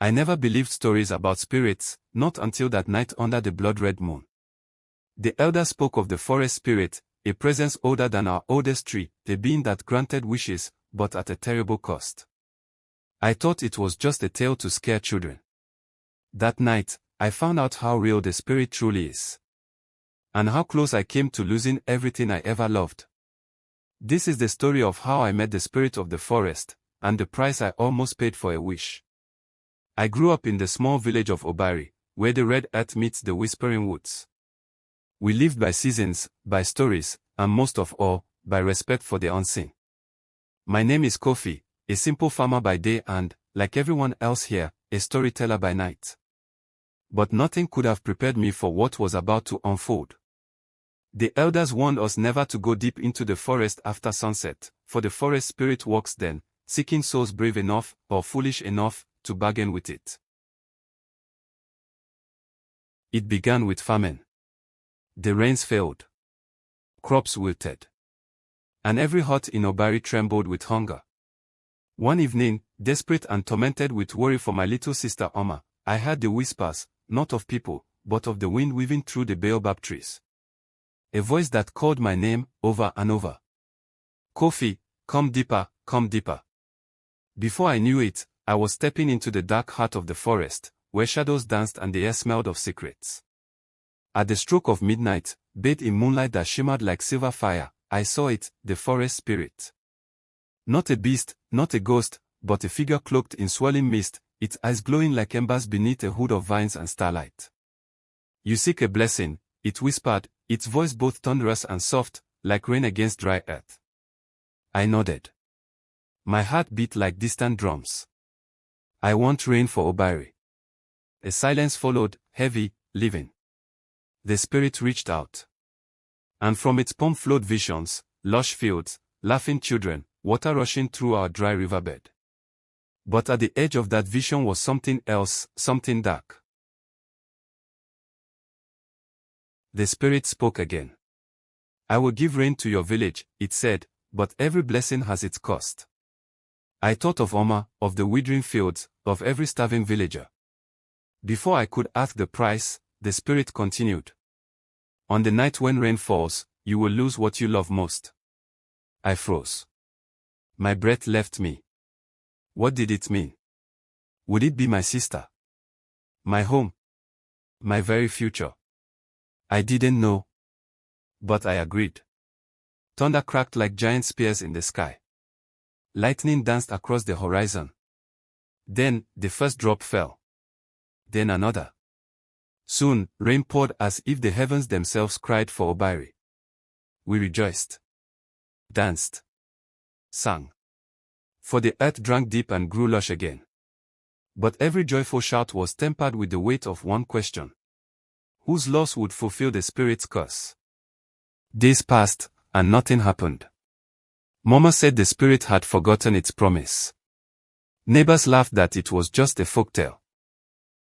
I never believed stories about spirits, not until that night under the blood-red moon. The elder spoke of the forest spirit, a presence older than our oldest tree, the being that granted wishes, but at a terrible cost. I thought it was just a tale to scare children. That night, I found out how real the spirit truly is. And how close I came to losing everything I ever loved. This is the story of how I met the spirit of the forest, and the price I almost paid for a wish. I grew up in the small village of Obari, where the red earth meets the whispering woods. We lived by seasons, by stories, and most of all, by respect for the unseen. My name is Kofi, a simple farmer by day and, like everyone else here, a storyteller by night. But nothing could have prepared me for what was about to unfold. The elders warned us never to go deep into the forest after sunset, for the forest spirit walks then, seeking souls brave enough, or foolish enough, to bargain with it. It began with famine. The rains failed. Crops wilted. And every hut in Obari trembled with hunger. One evening, desperate and tormented with worry for my little sister Oma, I heard the whispers, not of people, but of the wind weaving through the baobab trees. A voice that called my name over and over. Kofi, come deeper, come deeper. Before I knew it, I was stepping into the dark heart of the forest, where shadows danced and the air smelled of secrets. At the stroke of midnight, bathed in moonlight that shimmered like silver fire, I saw it, the forest spirit. Not a beast, not a ghost, but a figure cloaked in swirling mist, its eyes glowing like embers beneath a hood of vines and starlight. You seek a blessing, it whispered, its voice both thunderous and soft, like rain against dry earth. I nodded. My heart beat like distant drums. I want rain for Obari. A silence followed, heavy, living. The spirit reached out. And from its palm flowed visions, lush fields, laughing children, water rushing through our dry riverbed. But at the edge of that vision was something else, something dark. The spirit spoke again. I will give rain to your village, it said, but every blessing has its cost. I thought of Oma, of the withering fields, of every starving villager. Before I could ask the price, the spirit continued. On the night when rain falls, you will lose what you love most. I froze. My breath left me. What did it mean? Would it be my sister? My home? My very future? I didn't know. But I agreed. Thunder cracked like giant spears in the sky. Lightning danced across the horizon. Then, the first drop fell. Then another. Soon, rain poured as if the heavens themselves cried for Obari. We rejoiced. Danced. Sang. For the earth drank deep and grew lush again. But every joyful shout was tempered with the weight of one question. Whose loss would fulfill the spirit's curse? Days passed, and nothing happened. Mama said the spirit had forgotten its promise. Neighbors laughed that it was just a folktale.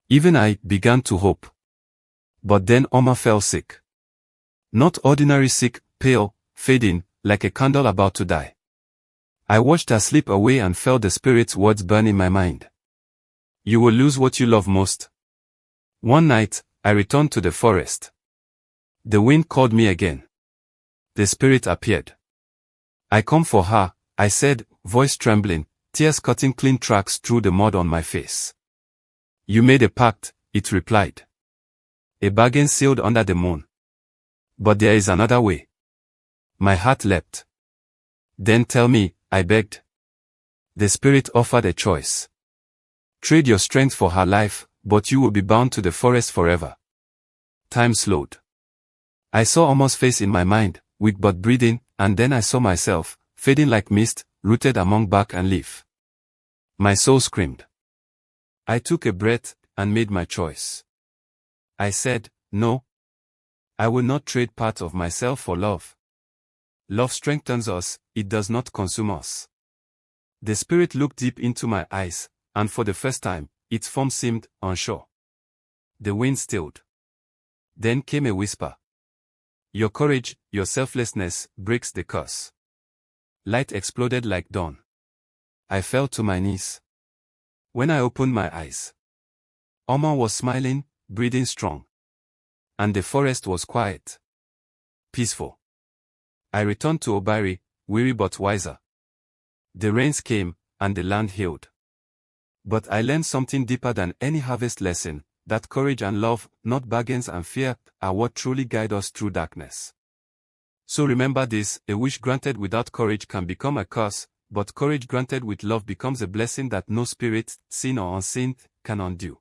Even I began to hope. But then Oma fell sick. Not ordinary sick, pale, fading, like a candle about to die. I watched her slip away and felt the spirit's words burn in my mind. You will lose what you love most. One night, I returned to the forest. The wind called me again. The spirit appeared. I come for her, I said, voice trembling, tears cutting clean tracks through the mud on my face. You made a pact, it replied. A bargain sealed under the moon. But there is another way. My heart leapt. Then tell me, I begged. The spirit offered a choice. Trade your strength for her life, but you will be bound to the forest forever. Time slowed. I saw Oma's face in my mind, weak but breathing, and then I saw myself, fading like mist, rooted among bark and leaf. My soul screamed. I took a breath, and made my choice. I said, no. I will not trade part of myself for love. Love strengthens us, it does not consume us. The spirit looked deep into my eyes, and for the first time, its form seemed unsure. The wind stilled. Then came a whisper. Your courage, your selflessness, breaks the curse. Light exploded like dawn. I fell to my knees. When I opened my eyes, Oma was smiling, breathing strong. And the forest was quiet. Peaceful. I returned to Obari, weary but wiser. The rains came, and the land healed. But I learned something deeper than any harvest lesson, that courage and love, not bargains and fear, are what truly guide us through darkness. So remember this, a wish granted without courage can become a curse, but courage granted with love becomes a blessing that no spirit, seen or unseen, can undo.